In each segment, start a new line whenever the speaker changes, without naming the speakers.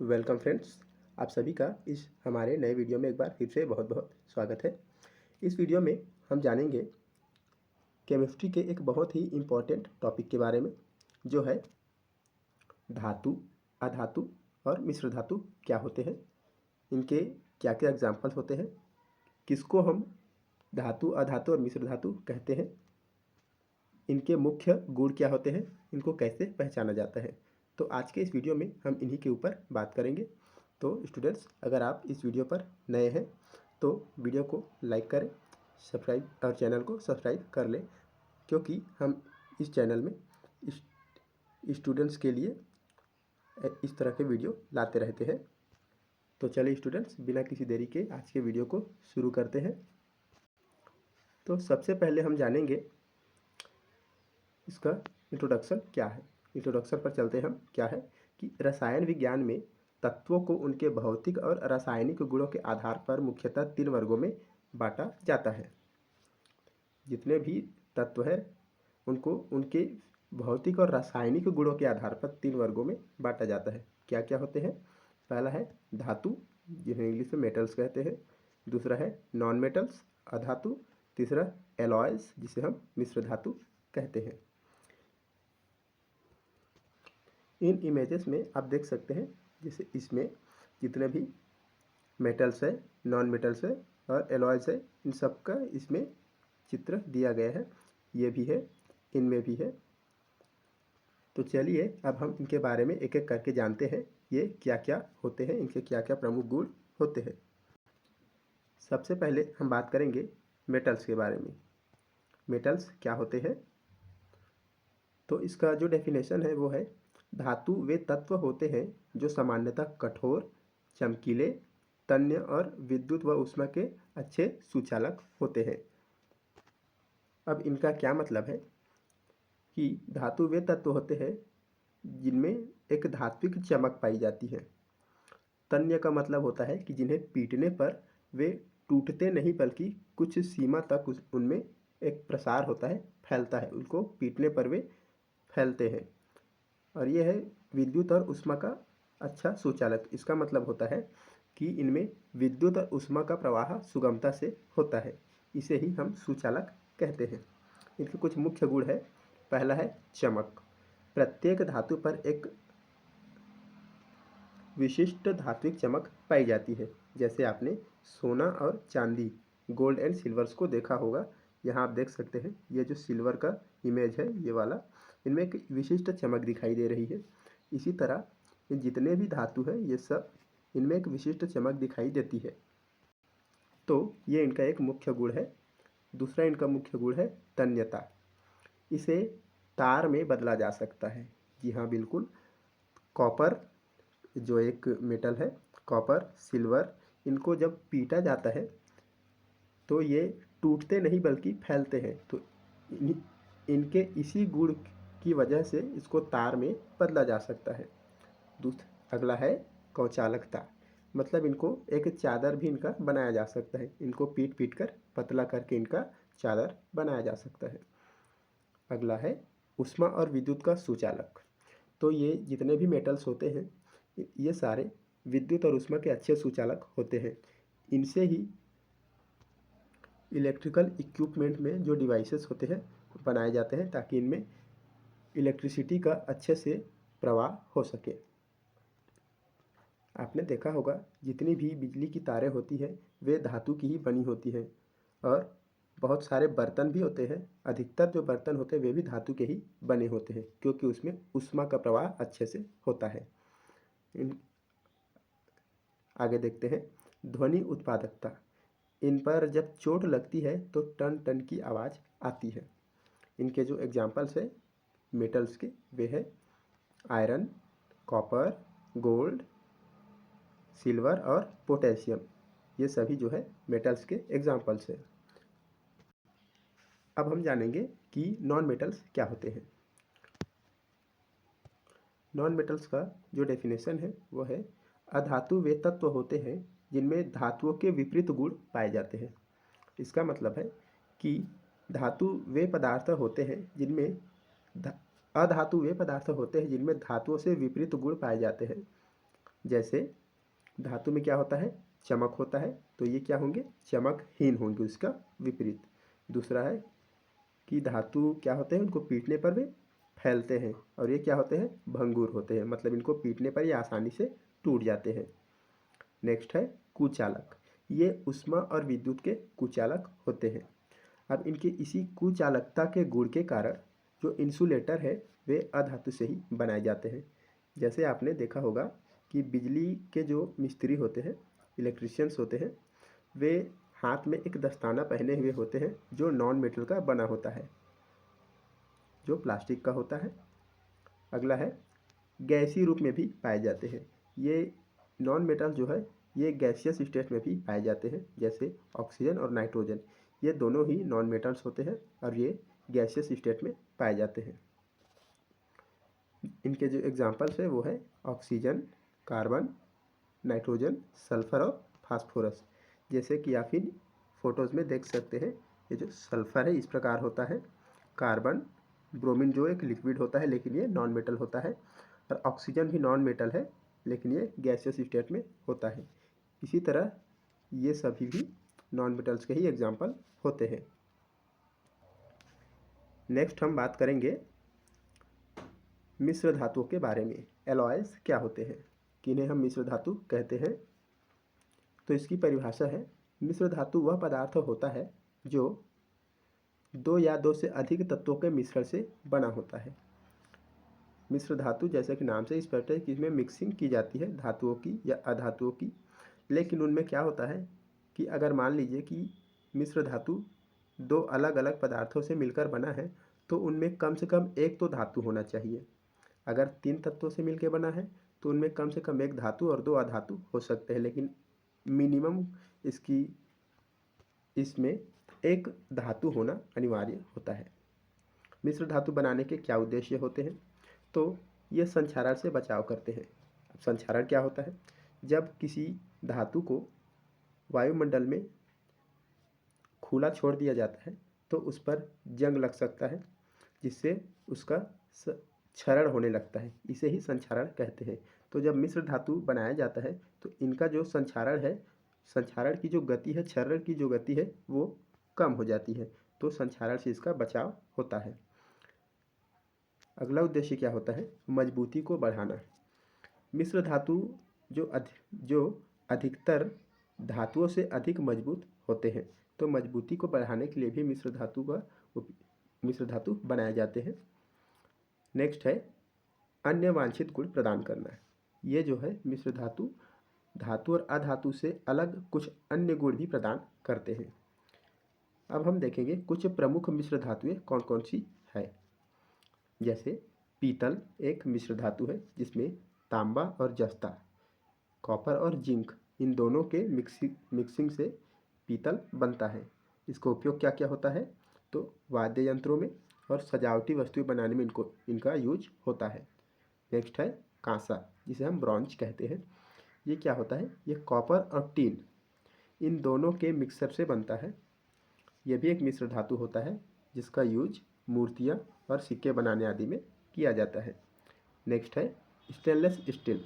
Welcome friends, आप सभी का इस हमारे नए वीडियो में एक बार फिर से बहुत बहुत स्वागत है। इस वीडियो में हम जानेंगे केमिस्ट्री के एक बहुत ही इम्पोर्टेंट टॉपिक के बारे में, जो है धातु, अधातु और मिश्र धातु क्या होते हैं, इनके क्या क्या एग्जाम्पल्स होते हैं, किसको हम धातु, अधातु और मिश्र धातु कहते हैं, इनके मुख्य गुण क्या होते हैं, इनको कैसे पहचाना जाता है। तो आज के इस वीडियो में हम इन्हीं के ऊपर बात करेंगे। तो स्टूडेंट्स, अगर आप इस वीडियो पर नए हैं तो वीडियो को लाइक करें, सब्सक्राइब और चैनल को सब्सक्राइब कर लें, क्योंकि हम इस चैनल में स्टूडेंट्स के लिए इस तरह के वीडियो लाते रहते हैं। तो चलिए स्टूडेंट्स, बिना किसी देरी के आज के वीडियो को शुरू करते हैं। तो सबसे पहले हम जानेंगे इसका इंट्रोडक्शन क्या है। इंट्रोडक्शन पर चलते हम। क्या है कि रसायन विज्ञान में तत्वों को उनके भौतिक और रासायनिक गुणों के आधार पर मुख्यतः 3 वर्गों में बांटा जाता है। जितने भी तत्व हैं उनको उनके भौतिक और रासायनिक गुणों के आधार पर 3 वर्गों में बांटा जाता है। क्या क्या होते हैं? पहला है धातु, जिन्हें इंग्लिश में मेटल्स कहते हैं। दूसरा है नॉन मेटल्स, अधातु। तीसरा एलॉयज, जिसे हम मिश्र धातु कहते हैं। इन इमेजेस में आप देख सकते हैं, जैसे इसमें जितने भी मेटल्स है, नॉन मेटल्स है और एलॉयज है, इन सब का इसमें चित्र दिया गया है। ये भी है, इनमें भी है। तो चलिए अब हम इनके बारे में एक एक करके जानते हैं, ये क्या क्या होते हैं, इनके क्या क्या प्रमुख गुण होते हैं। सबसे पहले हम बात करेंगे मेटल्स के बारे में। मेटल्स क्या होते हैं? तो इसका जो डेफिनेशन है वो है, धातु वे तत्व होते हैं जो सामान्यतः कठोर, चमकीले, तन्य और विद्युत व ऊष्मा के अच्छे सुचालक होते हैं। अब इनका क्या मतलब है कि धातु वे तत्व होते हैं जिनमें एक धात्विक चमक पाई जाती है। तन्य का मतलब होता है कि जिन्हें पीटने पर वे टूटते नहीं, बल्कि कुछ सीमा तक उनमें एक प्रसार होता है, फैलता है, उनको पीटने पर वे फैलते हैं। और ये है विद्युत और ऊष्मा का अच्छा सुचालक। इसका मतलब होता है कि इनमें विद्युत और ऊष्मा का प्रवाह सुगमता से होता है, इसे ही हम सुचालक कहते हैं। इनके कुछ मुख्य गुण है। पहला है चमक। प्रत्येक धातु पर एक विशिष्ट धात्विक चमक पाई जाती है। जैसे आपने सोना और चांदी, गोल्ड एंड सिल्वर्स को देखा होगा। यहाँ आप देख सकते हैं, ये जो सिल्वर का इमेज है, ये वाला, इनमें एक विशिष्ट चमक दिखाई दे रही है। इसी तरह ये जितने भी धातु हैं, ये सब इनमें एक विशिष्ट चमक दिखाई देती है। तो ये इनका एक मुख्य गुण है। दूसरा इनका मुख्य गुण है तन्यता। इसे तार में बदला जा सकता है। जी हाँ, बिल्कुल। कॉपर जो एक मेटल है, कॉपर, सिल्वर, इनको जब पीटा जाता है तो ये टूटते नहीं बल्कि फैलते हैं। तो इनके इसी गुण की वजह से इसको तार में बदला जा सकता है। अगला है कौचालकता। मतलब इनको एक चादर भी इनका बनाया जा सकता है। इनको पीट पीट कर पतला करके इनका चादर बनाया जा सकता है। अगला है ऊष्मा और विद्युत का सुचालक। तो ये जितने भी मेटल्स होते हैं, ये सारे विद्युत और ऊष्मा के अच्छे सुचालक होते हैं। इनसे ही इलेक्ट्रिकल इक्विपमेंट में जो डिवाइसेस होते हैं बनाए जाते हैं, ताकि इनमें इलेक्ट्रिसिटी का अच्छे से प्रवाह हो सके। आपने देखा होगा, जितनी भी बिजली की तारें होती हैं वे धातु की ही बनी होती हैं। और बहुत सारे बर्तन भी होते हैं, अधिकतर जो बर्तन होते हैं वे भी धातु के ही बने होते हैं, क्योंकि उसमें ऊष्मा का प्रवाह अच्छे से होता है। आगे देखते हैं ध्वनि उत्पादकता। इन पर जब चोट लगती है तो टन टन की आवाज़ आती है। इनके जो एग्जाम्पल्स है मेटल्स के, वे है आयरन, कॉपर, गोल्ड, सिल्वर और पोटेशियम। ये सभी जो है मेटल्स के एग्जाम्पल्स है। अब हम जानेंगे कि नॉन मेटल्स क्या होते हैं। नॉन मेटल्स का जो डेफिनेशन है वो है, अधातु वे तत्व होते हैं जिनमें धातुओं के विपरीत गुण पाए जाते हैं। इसका मतलब है कि धातु वे पदार्थ होते हैं जिनमें अधातु वे पदार्थ होते हैं जिनमें धातुओं से विपरीत गुण पाए जाते हैं। जैसे धातु में क्या होता है, चमक होता है, तो ये क्या होंगे, चमकहीन होंगे, उसका विपरीत। दूसरा है कि धातु क्या होते हैं, उनको पीटने पर वे फैलते हैं, और ये क्या होते हैं, भंगुर होते हैं, मतलब इनको पीटने पर ये आसानी से टूट जाते हैं। नेक्स्ट है कुचालक, ये ऊष्मा और विद्युत के कुचालक होते हैं। अब इनके इसी कुचालकता के गुण के कारण जो इंसुलेटर है वे अधातु से ही बनाए जाते हैं। जैसे आपने देखा होगा कि बिजली के जो मिस्त्री होते हैं, इलेक्ट्रिशियंस होते हैं, वे हाथ में एक दस्ताना पहने हुए होते हैं जो नॉन मेटल का बना होता है, जो प्लास्टिक का होता है। अगला है गैसीय रूप में भी पाए जाते हैं। ये नॉन मेटल जो है ये गैसियस स्टेट में भी पाए जाते हैं, जैसे ऑक्सीजन और नाइट्रोजन, ये दोनों ही नॉन मेटल्स होते हैं और ये गैसियस स्टेट में पाए जाते हैं। इनके जो एग्जांपल्स है वो है ऑक्सीजन, कार्बन, नाइट्रोजन, सल्फर और फास्फोरस। जैसे कि आप इन फोटोज़ में देख सकते हैं, ये जो सल्फर है इस प्रकार होता है, कार्बन, ब्रोमीन जो एक लिक्विड होता है लेकिन ये नॉन मेटल होता है, और ऑक्सीजन भी नॉन मेटल है लेकिन ये गैसियस स्टेट में होता है। इसी तरह ये सभी भी नॉन मेटल्स के ही एग्जाम्पल होते हैं। नेक्स्ट हम बात करेंगे मिश्र धातुओं के बारे में। एलॉयज क्या होते हैं, किन्हें हम मिश्र धातु कहते हैं। तो इसकी परिभाषा है, मिश्र धातु वह पदार्थ होता है जो दो या दो से अधिक तत्वों के मिश्रण से बना होता है। मिश्र धातु जैसे कि नाम से स्पष्ट है कि इसमें मिक्सिंग की जाती है धातुओं की या अधातुओं की, लेकिन उनमें क्या होता है कि अगर मान लीजिए कि मिश्र धातु दो अलग अलग पदार्थों से मिलकर बना है तो उनमें कम से कम एक तो धातु होना चाहिए। अगर तीन तत्वों से मिलकर बना है तो उनमें कम से कम एक धातु और दो अधातु हो सकते हैं, लेकिन मिनिमम इसमें एक धातु होना अनिवार्य होता है। मिश्र धातु बनाने के क्या उद्देश्य होते हैं, तो ये संक्षारण से बचाव करते हैं। अब संक्षारण क्या होता है, जब किसी धातु को वायुमंडल में खुला छोड़ दिया जाता है तो उस पर जंग लग सकता है, जिससे उसका क्षरण होने लगता है, इसे ही संक्षारण कहते हैं। तो जब मिश्र धातु बनाया जाता है तो इनका जो संक्षारण है, संक्षारण की जो गति है, क्षरण की जो गति है वो कम हो जाती है, तो संक्षारण से इसका बचाव होता है। अगला उद्देश्य क्या होता है, मजबूती को बढ़ाना। मिश्र धातु जो अधिकतर धातुओं से अधिक मजबूत होते हैं, तो मजबूती को बढ़ाने के लिए भी मिश्र धातु बनाए जाते हैं। नेक्स्ट है अन्य वांछित गुण प्रदान करना। ये जो है मिश्र धातु धातु और अधातु से अलग कुछ अन्य गुण भी प्रदान करते हैं। अब हम देखेंगे कुछ प्रमुख मिश्र धातुएं कौन कौन सी है। जैसे पीतल एक मिश्र धातु है जिसमें तांबा और जस्ता, कॉपर और जिंक, इन दोनों के मिक्सिंग से पीतल बनता है। इसका उपयोग क्या क्या होता है, तो वाद्य यंत्रों में और सजावटी वस्तुएं बनाने में इनका यूज होता है। नेक्स्ट है कांसा, जिसे हम ब्रॉन्ज कहते हैं। ये क्या होता है, ये कॉपर और टीन इन दोनों के मिक्सर से बनता है। यह भी एक मिश्र धातु होता है जिसका यूज मूर्तियाँ और सिक्के बनाने आदि में किया जाता है। नेक्स्ट है स्टेनलेस स्टील।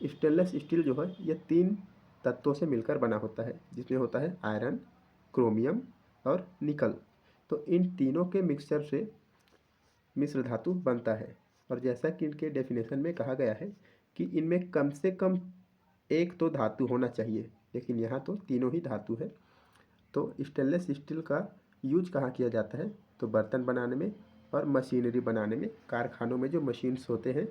स्टेनलेस स्टील जो है यह तीन तत्वों से मिलकर बना होता है, जिसमें होता है आयरन, क्रोमियम और निकल। तो इन तीनों के मिक्सचर से मिश्र धातु बनता है, और जैसा कि इनके डेफिनेशन में कहा गया है कि इनमें कम से कम एक तो धातु होना चाहिए, लेकिन यहाँ तो तीनों ही धातु है। तो स्टेनलेस स्टील का यूज कहाँ किया जाता है, तो बर्तन बनाने में और मशीनरी बनाने में। कारखानों में जो मशीन्स होते हैं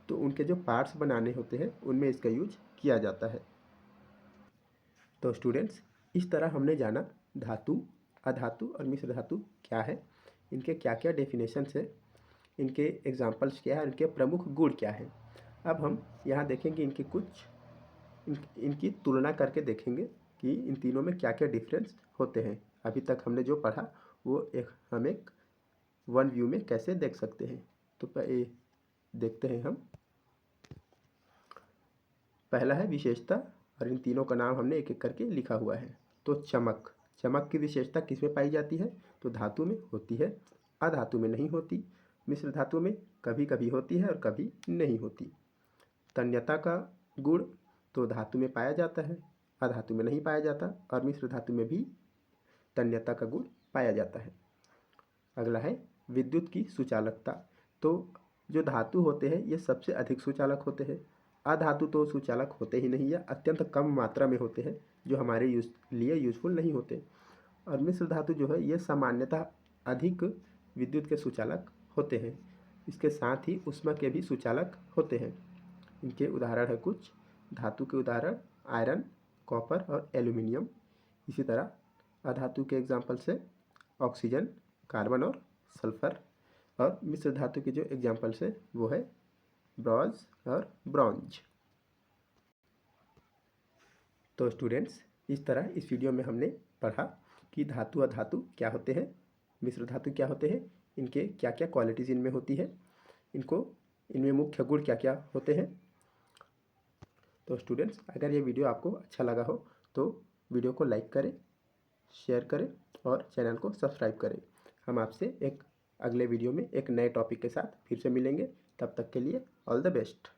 तो उनके जो पार्ट्स बनाने होते हैं उनमें इसका यूज किया जाता है। तो स्टूडेंट्स, इस तरह हमने जाना धातु, अधातु और मिश्र धातु क्या है, इनके क्या क्या डेफिनेशंस है, इनके एग्जांपल्स क्या है, इनके प्रमुख गुण क्या है। अब हम यहाँ देखेंगे इनकी तुलना करके देखेंगे कि इन तीनों में क्या क्या डिफरेंस होते हैं। अभी तक हमने जो पढ़ा वो हम एक वन व्यू में कैसे देख सकते हैं। तो देखते हैं हम। पहला है विशेषता, और इन तीनों का नाम हमने एक एक करके लिखा हुआ है। तो चमक, चमक की विशेषता किसमें पाई जाती है, तो धातु में होती है, अधातु में नहीं होती। मिश्र धातु में कभी कभी होती है और कभी नहीं होती। तन्यता का गुड़ तो धातु में पाया जाता है, अधातु में नहीं पाया जाता, और मिश्र धातु में भी तन्यता का गुण पाया जाता है। अगला है विद्युत की सुचालकता। तो जो धातु होते हैं ये सबसे अधिक सुचालक होते हैं, अधातु तो सुचालक होते ही नहीं, या अत्यंत कम मात्रा में होते हैं जो हमारे लिए यूजफुल नहीं होते। और मिश्र धातु जो है ये सामान्यतः अधिक विद्युत के सुचालक होते हैं। इसके साथ ही ऊष्मा के भी सुचालक होते हैं। इनके उदाहरण है कुछ धातु के उदाहरण आयरन, कॉपर और एल्यूमिनियम। इसी तरह अधातु के एग्जाम्पल से ऑक्सीजन, कार्बन और सल्फर। और मिश्र धातु के जो एग्जाम्पल्स है वो है ब्रॉन्ज और ब्रॉन्ज। तो स्टूडेंट्स, इस तरह इस वीडियो में हमने पढ़ा कि धातु अधातु क्या होते हैं, मिश्र धातु क्या होते हैं, इनके क्या क्या क्वालिटीज़ इनमें होती है, इनमें मुख्य गुण क्या क्या होते हैं। तो स्टूडेंट्स, अगर ये वीडियो आपको अच्छा लगा हो तो वीडियो को लाइक करें, शेयर करें और चैनल को सब्सक्राइब करें। हम आपसे एक अगले वीडियो में एक नए टॉपिक के साथ फिर से मिलेंगे। तब तक के लिए ऑल द बेस्ट।